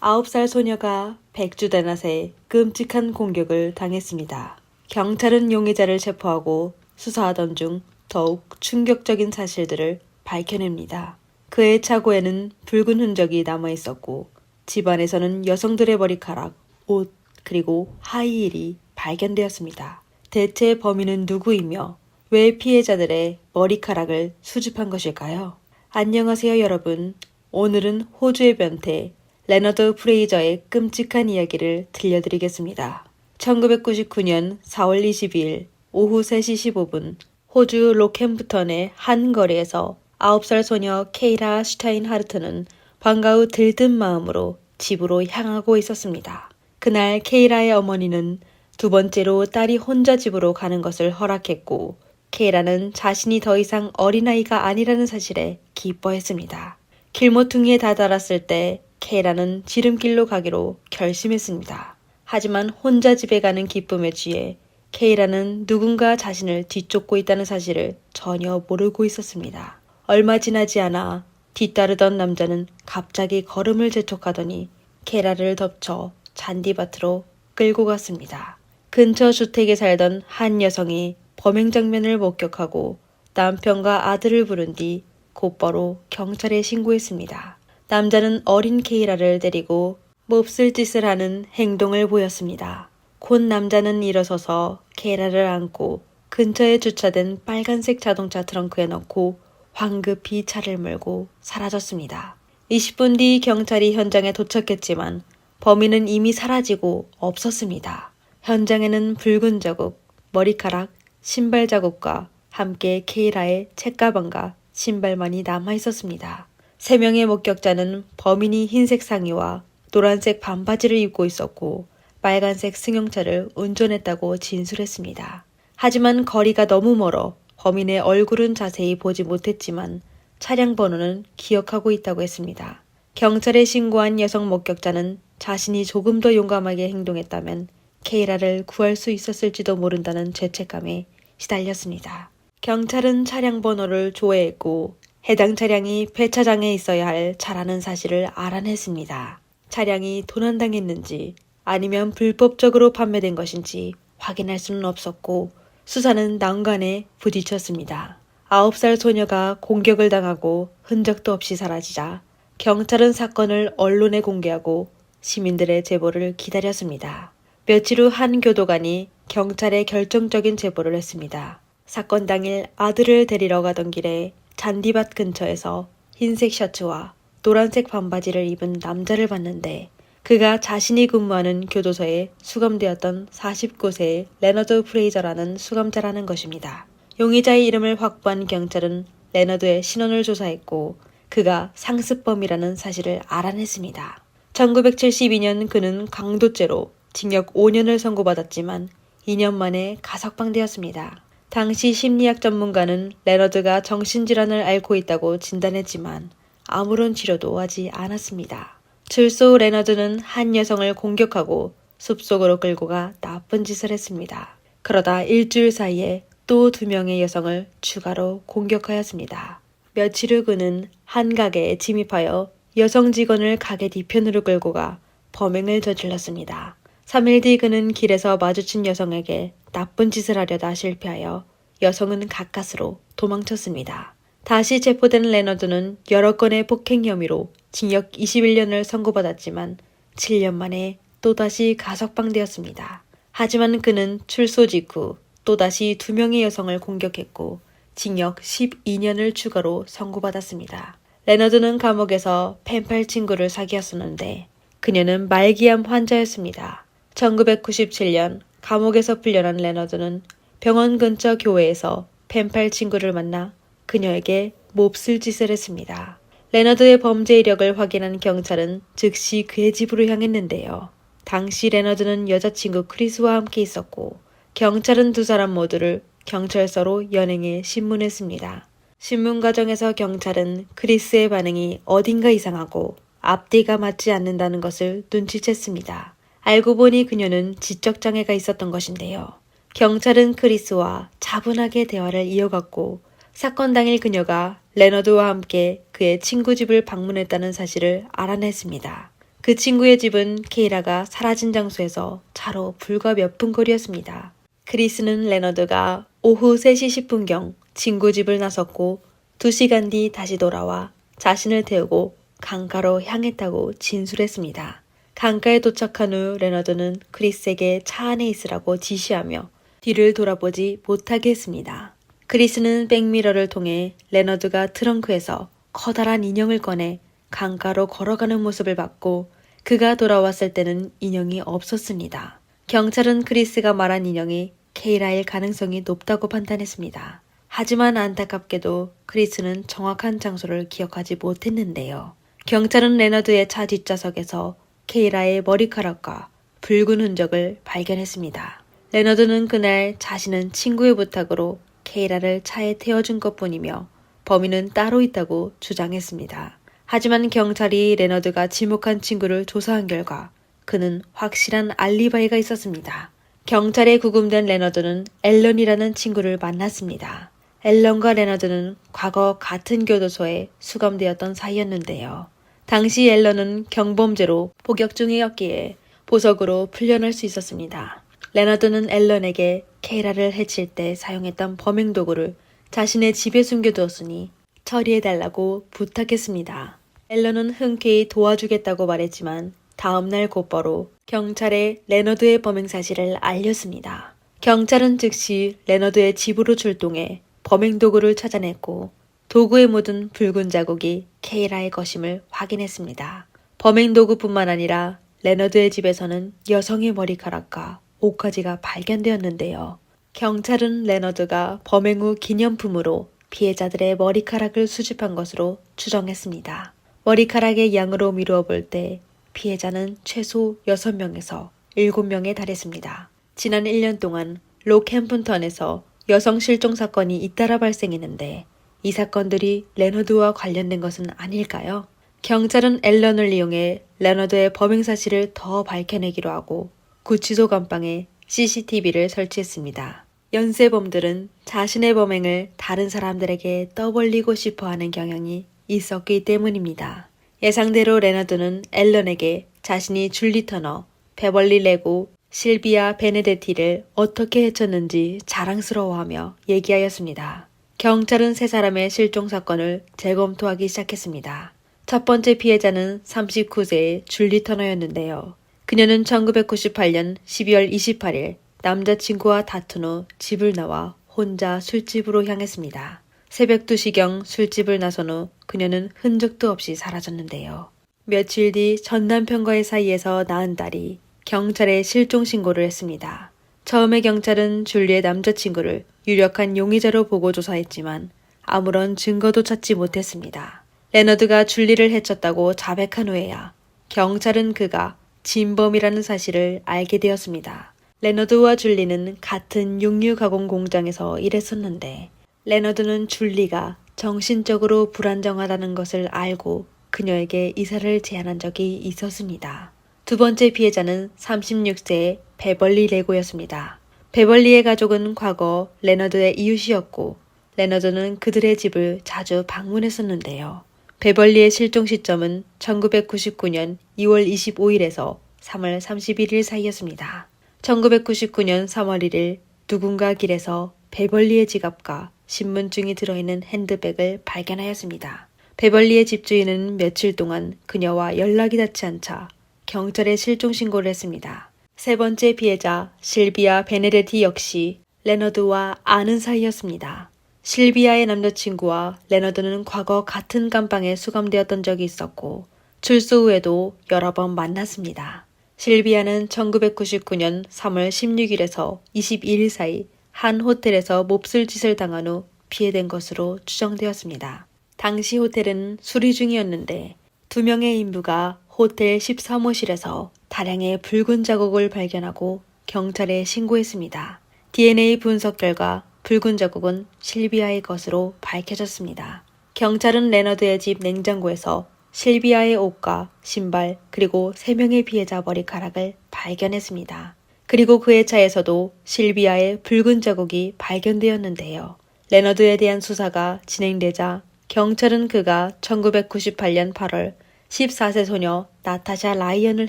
9살 소녀가 백주대낮에 끔찍한 공격을 당했습니다. 경찰은 용의자를 체포하고 수사하던 중 더욱 충격적인 사실들을 밝혀냅니다. 그의 차고에는 붉은 흔적이 남아있었고 집안에서는 여성들의 머리카락, 옷, 그리고 하이힐이 발견되었습니다. 대체 범인은 누구이며 왜 피해자들의 머리카락을 수집한 것일까요? 안녕하세요 여러분. 오늘은 호주의 변태 레너드 프레이저의 끔찍한 이야기를 들려드리겠습니다. 1999년 4월 22일 오후 3시 15분 호주 로켄프턴의 한 거리에서 9살 소녀 케이라 슈타인하르트는 방과 후 들뜬 마음으로 집으로 향하고 있었습니다. 그날 케이라의 어머니는 두 번째로 딸이 혼자 집으로 가는 것을 허락했고 케이라는 자신이 더 이상 어린아이가 아니라는 사실에 기뻐했습니다. 길모퉁이에 다다랐을 때 케이라는 지름길로 가기로 결심했습니다. 하지만 혼자 집에 가는 기쁨에 취해 케이라는 누군가 자신을 뒤쫓고 있다는 사실을 전혀 모르고 있었습니다. 얼마 지나지 않아 뒤따르던 남자는 갑자기 걸음을 재촉하더니 케이라를 덮쳐 잔디밭으로 끌고 갔습니다. 근처 주택에 살던 한 여성이 범행 장면을 목격하고 남편과 아들을 부른 뒤 곧바로 경찰에 신고했습니다. 남자는 어린 케이라를 데리고 몹쓸 짓을 하는 행동을 보였습니다. 곧 남자는 일어서서 케이라를 안고 근처에 주차된 빨간색 자동차 트렁크에 넣고 황급히 차를 몰고 사라졌습니다. 20분 뒤 경찰이 현장에 도착했지만 범인은 이미 사라지고 없었습니다. 현장에는 붉은 자국, 머리카락, 신발 자국과 함께 케이라의 책가방과 신발만이 남아있었습니다. 3명의 목격자는 범인이 흰색 상의와 노란색 반바지를 입고 있었고 빨간색 승용차를 운전했다고 진술했습니다. 하지만 거리가 너무 멀어 범인의 얼굴은 자세히 보지 못했지만 차량 번호는 기억하고 있다고 했습니다. 경찰에 신고한 여성 목격자는 자신이 조금 더 용감하게 행동했다면 케이라를 구할 수 있었을지도 모른다는 죄책감에 시달렸습니다. 경찰은 차량 번호를 조회했고 해당 차량이 폐차장에 있어야 할 차라는 사실을 알아냈습니다. 차량이 도난당했는지 아니면 불법적으로 판매된 것인지 확인할 수는 없었고 수사는 난관에 부딪혔습니다. 9살 소녀가 공격을 당하고 흔적도 없이 사라지자 경찰은 사건을 언론에 공개하고 시민들의 제보를 기다렸습니다. 며칠 후 한 교도관이 경찰에 결정적인 제보를 했습니다. 사건 당일 아들을 데리러 가던 길에 잔디밭 근처에서 흰색 셔츠와 노란색 반바지를 입은 남자를 봤는데 그가 자신이 근무하는 교도소에 수감되었던 49세의 레너드 프레이저라는 수감자라는 것입니다. 용의자의 이름을 확보한 경찰은 레너드의 신원을 조사했고 그가 상습범이라는 사실을 알아냈습니다. 1972년 그는 강도죄로 징역 5년을 선고받았지만 2년 만에 가석방되었습니다. 당시 심리학 전문가는 레너드가 정신질환을 앓고 있다고 진단했지만 아무런 치료도 하지 않았습니다. 출소 후 레너드는 한 여성을 공격하고 숲속으로 끌고 가 나쁜 짓을 했습니다. 그러다 일주일 사이에 또 2명의 여성을 추가로 공격하였습니다. 며칠 후 그는 한 가게에 침입하여 여성 직원을 가게 뒤편으로 끌고 가 범행을 저질렀습니다. 3일 뒤 그는 길에서 마주친 여성에게 나쁜 짓을 하려다 실패하여 여성은 가까스로 도망쳤습니다. 다시 체포된 레너드는 여러 건의 폭행 혐의로 징역 21년을 선고받았지만 7년 만에 또다시 가석방되었습니다. 하지만 그는 출소 직후 또다시 2명의 여성을 공격했고 징역 12년을 추가로 선고받았습니다. 레너드는 감옥에서 펜팔 친구를 사귀었었는데 그녀는 말기암 환자였습니다. 1997년 감옥에서 풀려난 레너드는 병원 근처 교회에서 펜팔 친구를 만나 그녀에게 몹쓸 짓을 했습니다. 레너드의 범죄 이력을 확인한 경찰은 즉시 그의 집으로 향했는데요. 당시 레너드는 여자친구 크리스와 함께 있었고 경찰은 두 사람 모두를 경찰서로 연행해 신문했습니다. 신문 과정에서 경찰은 크리스의 반응이 어딘가 이상하고 앞뒤가 맞지 않는다는 것을 눈치챘습니다. 알고 보니 그녀는 지적장애가 있었던 것인데요. 경찰은 크리스와 차분하게 대화를 이어갔고 사건 당일 그녀가 레너드와 함께 그의 친구 집을 방문했다는 사실을 알아냈습니다. 그 친구의 집은 케이라가 사라진 장소에서 차로 불과 몇 분 거리였습니다. 크리스는 레너드가 오후 3시 10분경 친구 집을 나섰고 2시간 뒤 다시 돌아와 자신을 태우고 강가로 향했다고 진술했습니다. 강가에 도착한 후 레너드는 크리스에게 차 안에 있으라고 지시하며 뒤를 돌아보지 못하게 했습니다. 크리스는 백미러를 통해 레너드가 트렁크에서 커다란 인형을 꺼내 강가로 걸어가는 모습을 봤고 그가 돌아왔을 때는 인형이 없었습니다. 경찰은 크리스가 말한 인형이 케이라일 가능성이 높다고 판단했습니다. 하지만 안타깝게도 크리스는 정확한 장소를 기억하지 못했는데요. 경찰은 레너드의 차 뒷좌석에서 케이라의 머리카락과 붉은 흔적을 발견했습니다. 레너드는 그날 자신은 친구의 부탁으로 케이라를 차에 태워준 것뿐이며 범인은 따로 있다고 주장했습니다. 하지만 경찰이 레너드가 지목한 친구를 조사한 결과 그는 확실한 알리바이가 있었습니다. 경찰에 구금된 레너드는 앨런이라는 친구를 만났습니다. 앨런과 레너드는 과거 같은 교도소에 수감되었던 사이였는데요. 당시 앨런은 경범죄로 복역 중이었기에 보석으로 풀려날 수 있었습니다. 레너드는 앨런에게 케이라를 해칠 때 사용했던 범행 도구를 자신의 집에 숨겨두었으니 처리해달라고 부탁했습니다. 앨런은 흔쾌히 도와주겠다고 말했지만 다음날 곧바로 경찰에 레너드의 범행 사실을 알렸습니다. 경찰은 즉시 레너드의 집으로 출동해 범행 도구를 찾아냈고 도구에 묻은 붉은 자국이 케이라의 것임을 확인했습니다. 범행 도구뿐만 아니라 레너드의 집에서는 여성의 머리카락과 옷가지가 발견되었는데요. 경찰은 레너드가 범행 후 기념품으로 피해자들의 머리카락을 수집한 것으로 추정했습니다. 머리카락의 양으로 미루어 볼 때 피해자는 최소 6명에서 7명에 달했습니다. 지난 1년 동안 로캠프턴에서 여성 실종 사건이 잇따라 발생했는데 이 사건들이 레너드와 관련된 것은 아닐까요? 경찰은 앨런을 이용해 레너드의 범행 사실을 더 밝혀내기로 하고 구치소 감방에 CCTV를 설치했습니다. 연쇄범들은 자신의 범행을 다른 사람들에게 떠벌리고 싶어하는 경향이 있었기 때문입니다. 예상대로 레너드는 앨런에게 자신이 줄리 터너, 베벌리 레고, 실비아 베네데티를 어떻게 해쳤는지 자랑스러워하며 얘기하였습니다. 경찰은 세 사람의 실종 사건을 재검토하기 시작했습니다. 첫 번째 피해자는 39세의 줄리 터너였는데요. 그녀는 1998년 12월 28일 남자친구와 다툰 후 집을 나와 혼자 술집으로 향했습니다. 새벽 2시경 술집을 나선 후 그녀는 흔적도 없이 사라졌는데요. 며칠 뒤 전 남편과의 사이에서 낳은 딸이 경찰에 실종 신고를 했습니다. 처음에 경찰은 줄리의 남자친구를 유력한 용의자로 보고 조사했지만 아무런 증거도 찾지 못했습니다. 레너드가 줄리를 해쳤다고 자백한 후에야 경찰은 그가 진범이라는 사실을 알게 되었습니다. 레너드와 줄리는 같은 육류 가공 공장에서 일했었는데 레너드는 줄리가 정신적으로 불안정하다는 것을 알고 그녀에게 이사를 제안한 적이 있었습니다. 두 번째 피해자는 36세의 베벌리 레고였습니다. 베벌리의 가족은 과거 레너드의 이웃이었고 레너드는 그들의 집을 자주 방문했었는데요. 베벌리의 실종 시점은 1999년 2월 25일에서 3월 31일 사이였습니다. 1999년 3월 1일 누군가 길에서 베벌리의 지갑과 신분증이 들어있는 핸드백을 발견하였습니다. 베벌리의 집주인은 며칠 동안 그녀와 연락이 닿지 않자 경찰에 실종 신고를 했습니다. 세 번째 피해자 실비아 베네데티 역시 레너드와 아는 사이였습니다. 실비아의 남자친구와 레너드는 과거 같은 감방에 수감되었던 적이 있었고 출소 후에도 여러 번 만났습니다. 실비아는 1999년 3월 16일에서 22일 사이 한 호텔에서 몹쓸 짓을 당한 후 피해된 것으로 추정되었습니다. 당시 호텔은 수리 중이었는데 2명의 인부가 호텔 13호실에서 다량의 붉은 자국을 발견하고 경찰에 신고했습니다. DNA 분석 결과 붉은 자국은 실비아의 것으로 밝혀졌습니다. 경찰은 레너드의 집 냉장고에서 실비아의 옷과 신발 그리고 3명의 피해자 머리카락을 발견했습니다. 그리고 그의 차에서도 실비아의 붉은 자국이 발견되었는데요. 레너드에 대한 수사가 진행되자 경찰은 그가 1998년 8월 14세 소녀 나타샤 라이언을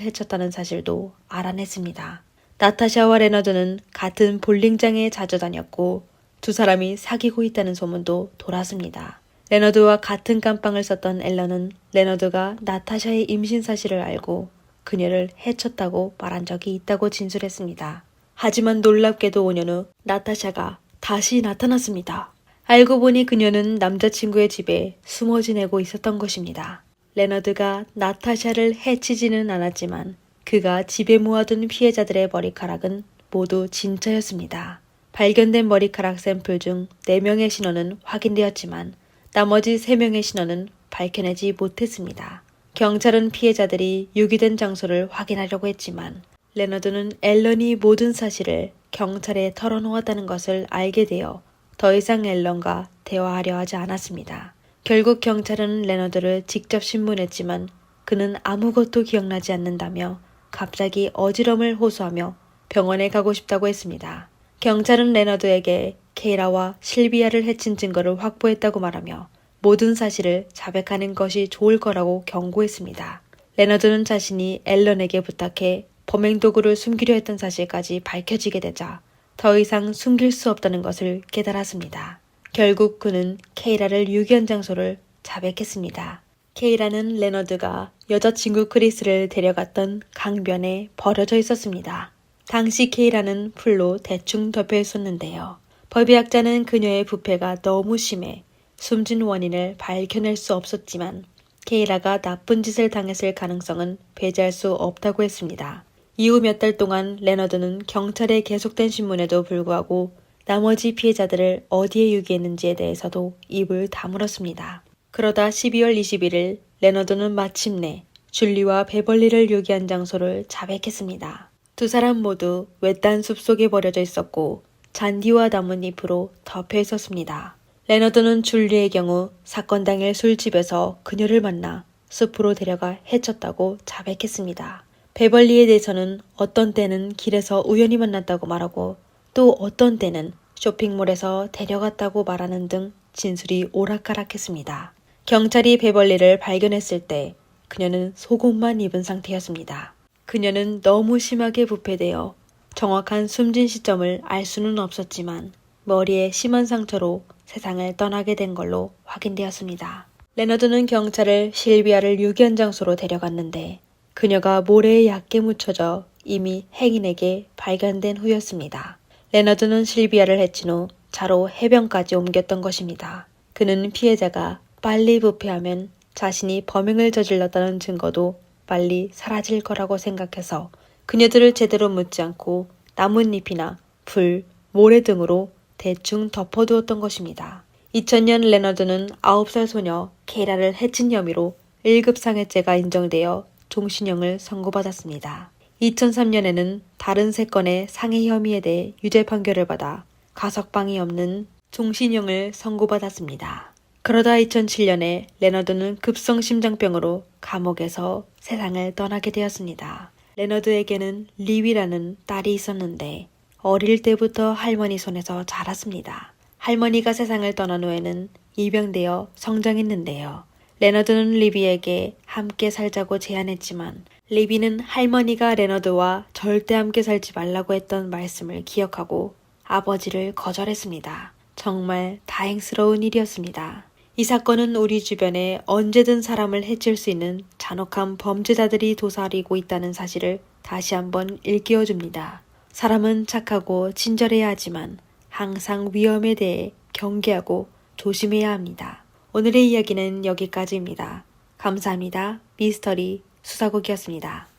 해쳤다는 사실도 알아냈습니다. 나타샤와 레너드는 같은 볼링장에 자주 다녔고 두 사람이 사귀고 있다는 소문도 돌았습니다. 레너드와 같은 깜빵을 썼던 앨런은 레너드가 나타샤의 임신 사실을 알고 그녀를 해쳤다고 말한 적이 있다고 진술했습니다. 하지만 놀랍게도 5년 후 나타샤가 다시 나타났습니다. 알고 보니 그녀는 남자친구의 집에 숨어 지내고 있었던 것입니다. 레너드가 나타샤를 해치지는 않았지만 그가 집에 모아둔 피해자들의 머리카락은 모두 진짜였습니다. 발견된 머리카락 샘플 중 4명의 신원은 확인되었지만 나머지 3명의 신원은 밝혀내지 못했습니다. 경찰은 피해자들이 유기된 장소를 확인하려고 했지만 레너드는 앨런이 모든 사실을 경찰에 털어놓았다는 것을 알게 되어 더 이상 앨런과 대화하려 하지 않았습니다. 결국 경찰은 레너드를 직접 신문했지만 그는 아무것도 기억나지 않는다며 갑자기 어지럼을 호소하며 병원에 가고 싶다고 했습니다. 경찰은 레너드에게 케이라와 실비아를 해친 증거를 확보했다고 말하며 모든 사실을 자백하는 것이 좋을 거라고 경고했습니다. 레너드는 자신이 앨런에게 부탁해 범행 도구를 숨기려 했던 사실까지 밝혀지게 되자 더 이상 숨길 수 없다는 것을 깨달았습니다. 결국 그는 케이라를 유기한 장소를 자백했습니다. 케이라는 레너드가 여자친구 크리스를 데려갔던 강변에 버려져 있었습니다. 당시 케이라는 풀로 대충 덮여 있었는데요. 법의학자는 그녀의 부패가 너무 심해 숨진 원인을 밝혀낼 수 없었지만 케이라가 나쁜 짓을 당했을 가능성은 배제할 수 없다고 했습니다. 이후 몇 달 동안 레너드는 경찰의 계속된 신문에도 불구하고 나머지 피해자들을 어디에 유기했는지에 대해서도 입을 다물었습니다. 그러다 12월 21일 레너드는 마침내 줄리와 베벌리를 유기한 장소를 자백했습니다. 두 사람 모두 외딴 숲속에 버려져 있었고 잔디와 나뭇잎으로 덮여 있었습니다. 레너드는 줄리의 경우 사건 당일 술집에서 그녀를 만나 숲으로 데려가 해쳤다고 자백했습니다. 베벌리에 대해서는 어떤 때는 길에서 우연히 만났다고 말하고 또 어떤 때는 쇼핑몰에서 데려갔다고 말하는 등 진술이 오락가락했습니다. 경찰이 베벌리를 발견했을 때 그녀는 속옷만 입은 상태였습니다. 그녀는 너무 심하게 부패되어 정확한 숨진 시점을 알 수는 없었지만 머리에 심한 상처로 세상을 떠나게 된 걸로 확인되었습니다. 레너드는 경찰을 실비아를 유기한 장소로 데려갔는데 그녀가 모래에 얕게 묻혀져 이미 행인에게 발견된 후였습니다. 레너드는 실비아를 해친 후 차로 해변까지 옮겼던 것입니다. 그는 피해자가 빨리 부패하면 자신이 범행을 저질렀다는 증거도 빨리 사라질 거라고 생각해서 그녀들을 제대로 묻지 않고 나뭇잎이나 불, 모래 등으로 대충 덮어두었던 것입니다. 2000년 레너드는 9살 소녀 케이라를 해친 혐의로 1급 상해죄가 인정되어 종신형을 선고받았습니다. 2003년에는 다른 3건의 상해 혐의에 대해 유죄 판결을 받아 가석방이 없는 종신형을 선고받았습니다. 그러다 2007년에 레너드는 급성 심장병으로 감옥에서 세상을 떠나게 되었습니다. 레너드에게는 리위라는 딸이 있었는데 어릴 때부터 할머니 손에서 자랐습니다. 할머니가 세상을 떠난 후에는 입양되어 성장했는데요. 레너드는 리비에게 함께 살자고 제안했지만 리비는 할머니가 레너드와 절대 함께 살지 말라고 했던 말씀을 기억하고 아버지를 거절했습니다. 정말 다행스러운 일이었습니다. 이 사건은 우리 주변에 언제든 사람을 해칠 수 있는 잔혹한 범죄자들이 도사리고 있다는 사실을 다시 한번 일깨워줍니다. 사람은 착하고 친절해야 하지만 항상 위험에 대해 경계하고 조심해야 합니다. 오늘의 이야기는 여기까지입니다. 감사합니다. 미스터리 수사국이었습니다.